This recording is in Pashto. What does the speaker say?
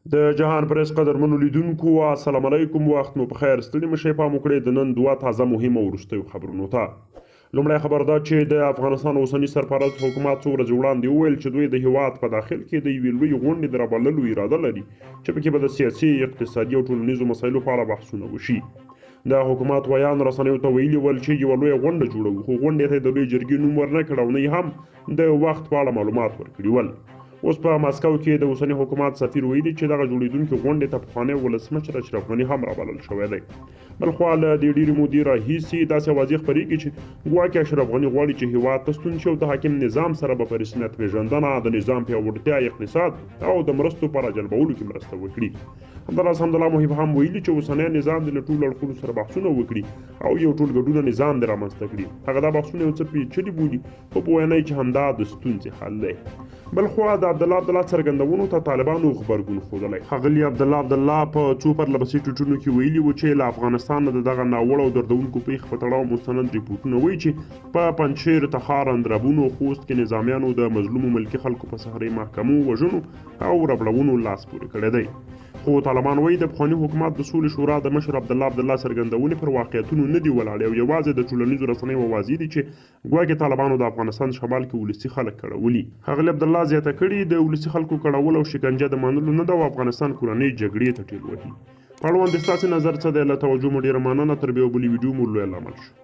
د جهان پریس قدرمنو لیدونکو السلام علیکم، وخت مو په خیر. ستړي مشئ، پام وکړئ د نن دوه تازه مهمه وروستیو خبرونو ته. لومړی خبر دا چې د افغانستان اوسني سرپرست حکومت څو ورځې وړاندې وویل چې دوی د هیواد په داخل کې د یوې لویې غونډې د رابللو اراده لري چې پکې به د سیاسي، اقتصادي او ټولنیزو مسایلو په اړه بحثونه وشي. د حکومت ویان رسنیو ته ویلي ول چې یوه لویه غونډه جوړوي، خو غونډې ته د لوی جرګې نوم ورنه کړ او نه یې هم د وخت په اړه معلومات ورکړي ول. اوس په ماسکو کې د اوسني حکومت سفیر ویلي چې دغه جوړېدونکې غونډې ته پخوانی ولسمشر اشرف غني هم رابلل شوی دی. بلخوا له دې ډېرې مودې راهیسې داسې اوازې خپرېږي چې ګواکې اشرف غني غواړي چې هېواد ته ستون شي او د حاکم نظام سره به په رسمیت پېژندنه، د نظام پیاوړتیا، اقتصاد او د مرستو په راجلبولو کې مرسته وکړي. همداراز حمدالله محب هم ویلي چې اوسنی نظام د له ټولو اړخونو سره بحثونه وکړي او یو ټولګډونه نظام دې رامنځته کړي. هغه دا بحثونه یو څه پیچلي بولي، خو په وینا یې چې همدا د ستونزې حل دی. بلخوا د عبدالله څرګندونو ته طالبانو غبرګون ښودلی. ښاغلي عبدالله په څو پرلپسې ټویټونو کې ویلي وو چې له افغانستان د دغه ناوړه او دردونکو پیښو په تړاو مستند ریپورټونه وایي چې په پنجشیر، تخار، اندرابون او خوست کې نظامیانو د مظلومو ملکي خلکو په سهري محکمو وژنو او ربړونو لاس پورې کړی دی. خو طالبان وایي د پخواني حکومت د سولې شورا د مشر عبدالله څرګندونې پر واقعیتونو نه دي ولاړې او یوازې د ټولنیزو رسنیو اوازې دي چې ګواکې طالبانو د افغانستان شمال کې ولسي خلک کړولي. ښاغلي عبدالله زیاته کړي د ولسي خلکو کړول او شکنجه د منلو نه ده او افغانستان کورنۍ جګړې ته ټېل وهي. اړوند ستاسې نظر څه دی؟ له توجه مو ډېره مننه. تر بیا بلې ویډیو مو لوی لامل شو.